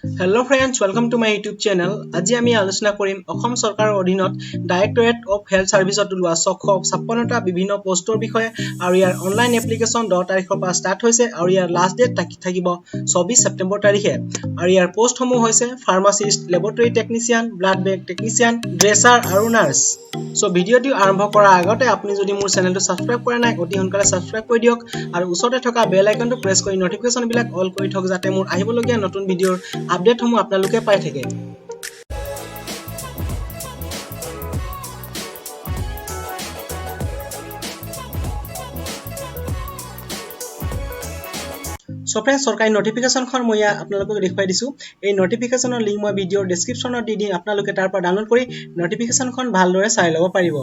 Hello friends, welcome to my YouTube channel. আজি আমি আলোচনা কৰিম অসম চৰকাৰৰ অধীনত Directorate of Health Services ওলোৱা 656টা বিভিন্ন পোষ্টৰ বিষয়ে আৰু ইয়াৰ অনলাইন এপ্লিকেশন 10 তাৰিখৰ পৰা ষ্টাৰ্ট হৈছে আৰু ইয়াৰ লাষ্ট ডেট থাকিব 24 ছেপ্টেম্বৰ তাৰিখে আৰু ইয়াৰ পোষ্টসমূহ হৈছে pharmacist, laboratory technician, blood bank technician, dresser আৰু নাৰ্ছ। সো ভিডিওটি আৰম্ভ কৰাৰ আগতে আপুনি যদি মোৰ চেনেলটো সাবস্ক্ৰাইব কৰা নাই অতি সোনকালে সাবস্ক্ৰাইব কৰি দিয়ক আৰু ওচৰতে থকা বেল আইকনটো প্ৰেছ কৰি নটিফিকেশন বিলাক অল কৰি থওক যাতে মোৰ আহিবলগীয়া নতুন ভিডিওৰ আপডেট সমূহ আপোনালোকে পাই থাকে। So friends, सरकारी नोटिफिकेशन खन মই আপোনালোকক দেখাই দিছো। এই নটিফিকেশনৰ লিংক মই ভিডিওৰ ডেসক্ৰিপচনত দি দিম, আপোনালোকে তাৰ পৰা ডাউনলোড কৰি নটিফিকেশনখন ভালদৰে চাই ল'ব পাৰিব।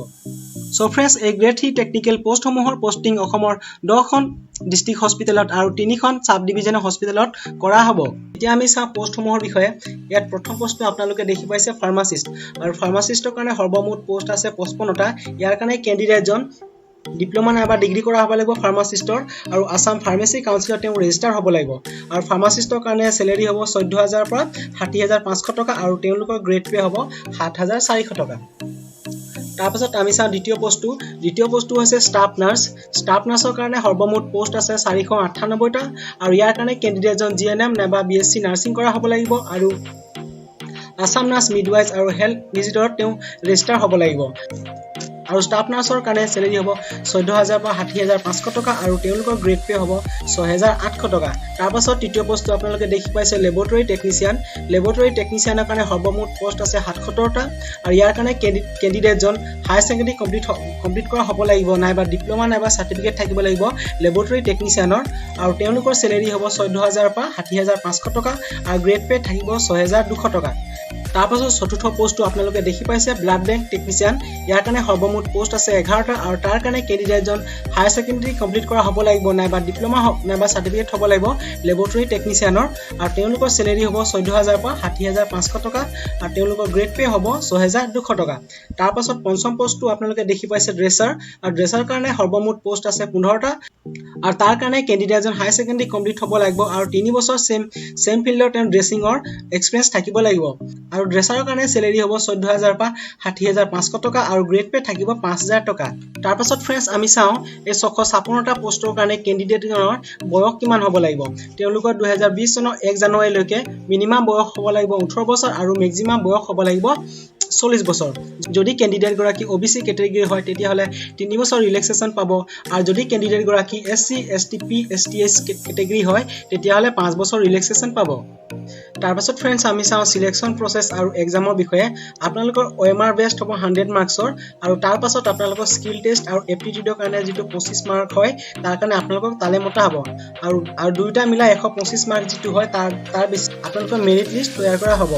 So friends, এই গ্ৰেড 3 টেকনিক্যাল পোষ্ট সমূহৰ পোষ্টিং অসমৰ 10খন ডিস্ট্ৰিক্ট হস্পিটেলত আৰু 3খন সাব ডিভিজনেল হস্পিটেলত কৰা হ'ব। এতিয়া আমি চাওঁ পোষ্ট সমূহৰ বিষয়ে। ইয়াত প্ৰথম পোষ্টটো আপোনালোকে দেখি পাইছে ফাৰ্মাসিষ্ট আৰু ফাৰ্মাসিষ্টৰ কাৰণে সৰ্বমুঠ পোষ্ট আছে 55টা। ইয়াৰ কাৰণে ক্যান্ডিডেটজন ডিপ্লোমা নাইবা ডিগ্ৰী কৰা হ'ব লাগিব ফাৰ্মাসিষ্টৰ আৰু আসাম ফাৰ্মেসি কাউন্সিলত তেওঁ ৰেজিষ্টাৰ হ'ব লাগিব আৰু ফাৰ্মাসিষ্টৰ কাৰণে স্যালাৰি হ'ব 14000 পৰা 60500 টকা আৰু তেওঁলোকৰ গ্ৰেড পে হ'ব 7400 টকা। তাৰপাছত আমি চাওঁ দ্বিতীয় পোষ্টটো হৈছে ষ্টাফ নাৰ্ছৰ কাৰণে সৰ্বমুঠ পোষ্ট আছে 498টা আৰু ইয়াৰ কাৰণে ক্যান্ডিডেটজন জিএনএম নাইবা বিএসসি নাৰ্ছিং কৰা হ'ব লাগিব আৰু আসাম নাৰ্ছ মিডৱাইজ আৰু হেল্থ ভিজিটৰত তেওঁ ৰেজিষ্টাৰ হ'ব লাগিব আৰু ষ্টাফ নাৰ্ছৰ কাৰণে স্যালাৰি হ'ব 14000 পৰা 60500 টকা আৰু তেওঁলোকৰ গ্ৰেড পে হ'ব 6800 টকা। তাৰপাছত তৃতীয় পোষ্টটো আপোনালোকে দেখি পাইছে ল্যাবৰেটৰী টেকনিচিয়ানৰ কাৰণে সৰ্বমুঠ পোষ্ট আছে 77টা আৰু ইয়াৰ কাৰণে ক্যান্ডিডেটজন হাই সেকেন্ডাৰী কমপ্লিট কৰা হ'ব লাগিব নাইবা ডিপ্লোমা নাইবা সাৰ্টিফিকেট থাকিব লাগিব ল্যাবৰেটৰী টেকনিচিয়ানৰ আৰু তেওঁলোকৰ স্যালাৰি হ'ব 14000 পৰা 60500 টকা আৰু গ্ৰেড পে থাকিব 6200 টকা। তাৰপাছত চতুৰ্থ পোষ্টটো আপোনালোকে দেখি পাইছে ব্লাড বেংক টেকনিচিয়ান। ইয়াৰ কাৰণে সৰ্বমুঠ পোষ্ট আছে 11টা আৰু তাৰ কাৰণে ক্যান্ডিডেটজন হাই সেকেন্ডাৰী কমপ্লিট কৰা হ'ব লাগিব নাইবা ডিপ্লোমা নাইবা সাৰ্টিফিকেট হ'ব লাগিব ল্যাবৰেটৰী টেকনিচিয়ানৰ আৰু তেওঁলোকৰ স্যালাৰি হ'ব 14000 পৰা 60500 টকা আৰু তেওঁলোকৰ গ্ৰেড পে হ'ব 6200 টকা। তাৰপাছত পঞ্চম পোষ্টটো আপোনালোকে দেখি পাইছে ড্ৰেছাৰ কাৰণে সৰ্বমুঠ পোষ্ট আছে 15টা আৰু তাৰ কাৰণে ক্যান্ডিডেটজন হাই সেকেন্ডাৰী কমপ্লিট হ'ব লাগিব আৰু 3 বছৰ সেম ফিল্ডৰ তেওঁ ড্ৰেছিংৰ এক্সপেৰিয়েন্স থাকিব লাগিব আৰু ড্ৰেছাৰৰ কাৰণে স্যালাৰি হ'ব 14000 পৰা 60500 টকা আৰু গ্ৰেড পে থাকিব 5000 টকা। তাৰপাছত ফ্ৰেন্ডছ আমি চাওঁ এই 656টা পোষ্টৰ কাৰণে ক্যান্ডিডেটজনৰ বয়স কিমান হ'ব লাগিব। তেওঁলোকৰ 2020 চনৰ 1 জানুৱাৰীলৈকে মিনিমাম বয়স হ'ব লাগিব 18 বছৰ আৰু ম্যাক্সিমাম বয়স হ'ব লাগিব 40 বছৰ। যদি ক্যান্ডিডেট গৰাকী ওবিসি ক্যাটেগৰী হয় তেতিয়াহলে 3 বছৰ ৰিলেক্সেশন পাব আৰু যদি ক্যান্ডিডেট গৰাকী এসসি এসটি এসটিএস ক্যাটেগৰী হয় তেতিয়াহলে 5 বছৰ ৰিলেক্সেশন পাব। তাৰপাছত ফ্ৰেন্ডছ আমি চাওঁ সিলেকশন প্ৰসেস আৰু এক্সামৰ বিষয়ে। আপোনালোকৰ OMR বেস্ট হ'ব 100 মাৰ্কছৰ আৰু তাৰ পাছত আপোনালোকৰ স্কিল টেষ্ট আৰু এপ্টিটিউডৰ কাৰণে যেটো 25 মাৰ্ক হয় তাৰ কাৰণে আপোনালোকক তালে মতা হ'ব আৰু দুইটা মিলাই 125 মাৰ্ক যেটো হয় তাৰ আপোনালোকৰ মেৰিট লিষ্ট তৈয়াৰ কৰা হ'ব।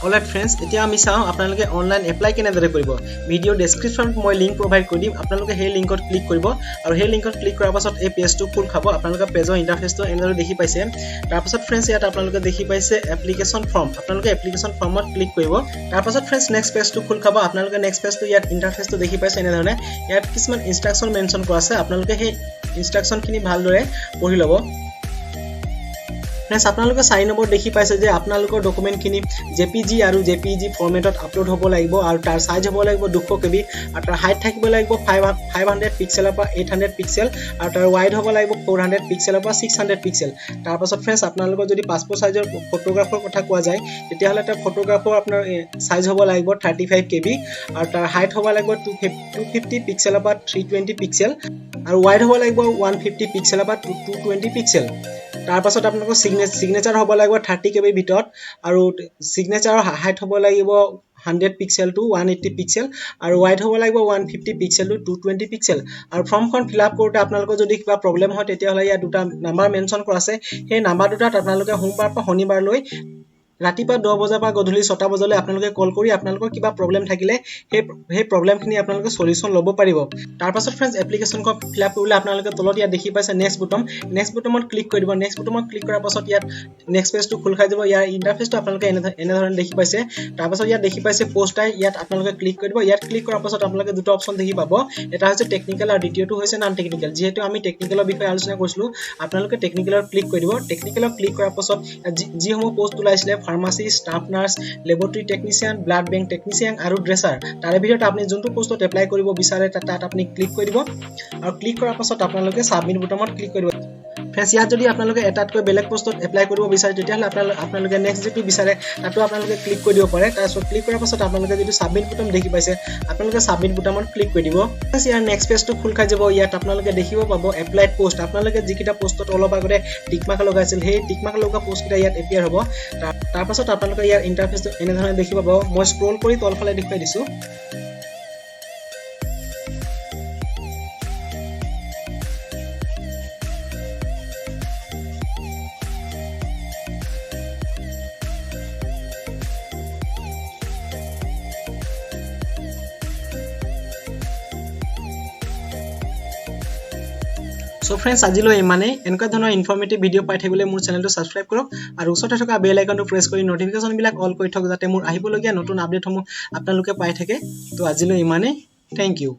অলৰাইট ফ্ৰেন্ডছ, এতিয়া আমি চাওঁ আপোনালোকে অনলাইন এপ্লাই কেনেদৰে কৰিব। ভিডিও ডেসক্ৰিপচনত মই লিংক প্ৰভাইড কৰি দিম, আপোনালোকে সেই লিংকত ক্লিক কৰিব আৰু সেই লিংকত ক্লিক কৰাৰ পাছত এই পেজটো খোল খাব। আপোনালোকে পেজৰ ইন্টাৰফেসটো এনেদৰে দেখি পাইছে। তাৰ পাছত ফ্ৰেন্ডছ ইয়াত আপোনালোকে দেখি পাইছে এপ্লিকেশন ফৰ্ম, আপোনালোকে এপ্লিকেশন ফৰ্মত ক্লিক কৰিব। তাৰ পাছত ফ্ৰেন্ডছ নেক্সট পেজটো খোল খাব। আপোনালোকে নেক্সট পেজটো ইয়াত ইন্টাৰফেসটো দেখি পাইছে এনেধৰণে। ইয়াত কিছুমান ইনস্ট্ৰাকচন মেনশন কৰা আছে, আপোনালোকে সেই ইনস্ট্ৰাকচনখিনি ভালদৰে পঢ়ি ল'ব। ফ্ৰেন্ডছ আপোনালোকে 4 নম্বৰ দেখি পাইছে যে আপোনালোকৰ ডকুমেন্টখিনি জেপিজি আৰু জেপিজি ফৰমেটত আপলোড হ'ব লাগিব আৰু তাৰ সাইজ হ'ব লাগিব 200 KB আৰু তাৰ হাইট থাকিব লাগিব 500 পিক্সেলৰ পৰা 800 পিক্সেল আৰু তাৰ ওৱাইড হ'ব লাগিব 400 পিক্সেলৰ পৰা 600 পিক্সেল। তাৰ পাছত ফ্ৰেন্ডছ আপোনালোকৰ যদি পাছপোৰ্ট সাইজৰ ফটোগ্ৰাফৰ কথা কোৱা যায় তেতিয়াহলে তাৰ ফটোগ্ৰাফৰ আপোনাৰ সাইজ হ'ব লাগিব 35 KB আৰু তাৰ হাইট হ'ব লাগিব 250 পিক্সেলৰ পৰা 320 পিক্সেল আৰু ওৱাইড হ'ব লাগিব 150 পিক্সেলৰ পৰা 220 পিক্সেল। তাৰ পাছত আপোনালোকৰ সিগনেচাৰ হ'ব লাগিব 30 KB ভিতৰত আৰু সিগনেচাৰৰ হাইট হ'ব লাগিব 100 পিক্সেল টু 180 পিক্সেল আৰু ওৱাইড হ'ব লাগিব 150 পিক্সেল টু 220 পিক্সেল। আৰু ফৰ্মখন ফিলআপ কৰোতে আপোনালোকৰ যদি কিবা প্ৰবলেম হয় তেতিয়াহলে ইয়াত দুটা নাম্বাৰ মেনশন কৰা আছে। সেই নাম্বাৰ দুটাত আপোনালোকে সোমবাৰ পৰা শনিবাৰলৈ ৰাতিপুৱা 10 বজাৰ পৰা গধূলি 6টা বজালৈ আপোনালোকে কল কৰি আপোনালোকৰ কিবা প্ৰবলেম থাকিলে সেই প্ৰবলেমখিনি আপোনালোকে সলিউশন ল'ব পাৰিব। তাৰ পাছত ফ্ৰেন্ডছ এপ্লিকেশনখন ফিলআপ কৰিলে আপোনালোকে তলত ইয়াত দেখি পাইছে নেক্সট বুটমত ক্লিক কৰি দিব। নেক্সট বুটমত ক্লিক কৰাৰ পাছত ইয়াত নেক্সট পেজটো খোল খাই যাব। ইয়াৰ ইন্টাৰফেসটো আপোনালোকে এনেধৰণে দেখি পাইছে। তাৰ পাছত ইয়াত দেখি পাইছে পোষ্টাই, ইয়াত আপোনালোকে ক্লিক কৰি দিব। ইয়াত ক্লিক কৰাৰ পাছত আপোনালোকে দুটা অপচন দেখি পাব, এটা হৈছে টেকনিক্যাল আৰু দ্বিতীয়টো হৈছে নন টেকনিক্যাল। যেহেতু আমি টেকনিক্যালৰ বিষয়ে আলোচনা কৰিছিলো আপোনালোকে টেকনিক্যালত ক্লিক কৰি দিব। টেকনিক্যালত ক্লিক কৰাৰ পাছত যিসমূহ পোষ্ট ওলাইছিলে pharmacist, staff nurse, laboratory technician, blood bank technician আৰু ড্ৰেছাৰ। তাৰে ভিতৰত আপুনি যোনটো পোষ্টত এপ্লাই কৰিব বিচাৰে তাত আপুনি ক্লিক কৰি দিব আৰু ক্লিক কৰাৰ পাছত আপোনালোকে সাবমিট বুটামত ক্লিক কৰিব। ফ্ৰেন্ডছ ইয়াত যদি আপোনালোকে এটাতকৈ বেলেগ পোষ্টত এপ্লাই কৰিব বিচাৰে তেতিয়াহ'লে আপোনালোকে নেক্সট যিটো বিচাৰে তাতো আপোনালোকে ক্লিক কৰি দিব পাৰে। তাৰপিছত ক্লিক কৰাৰ পাছত আপোনালোকে যিটো সাবমিট বুটাম দেখি পাইছে আপোনালোকে সাবমিট বুটামত ক্লিক কৰি দিব। ইয়াৰ নেক্সট পেজটো খোল খাই যাব। ইয়াত আপোনালোকে দেখিব পাব এপ্লাইড পোষ্ট। আপোনালোকে যিকেইটা পোষ্টত অলপ আগতে টিক মাৰ্ক লগাইছিল সেই টিক মাৰ্ক লগা পোষ্টকেইটা ইয়াত এপিয়াৰ হ'ব। তাৰ পাছত আপোনালোকে ইয়াৰ ইণ্টাৰফেচটো এনেধৰণে দেখি পাব। মই স্ক্ৰল কৰি তলফালে দেখুৱাই দিছোঁ। So friends, আজিলৈ ইমানেই। এনেকুৱা ধৰণৰ ইনফৰ্মেটিভ ভিডিঅ' পাই থাকিবলৈ মোৰ চেনেলটো ছাবস্ক্ৰাইব কৰক আৰু ওচৰতে থকা বেল আইকনটো প্ৰেছ কৰি নটিফিকেশ্যনবিলাক অল কৰি থওক যাতে মোৰ আহিবলগীয়া নতুন আপডেটসমূহ আপোনালোকে পাই থাকে। তো আজিলৈ ইমানেই। Thank U.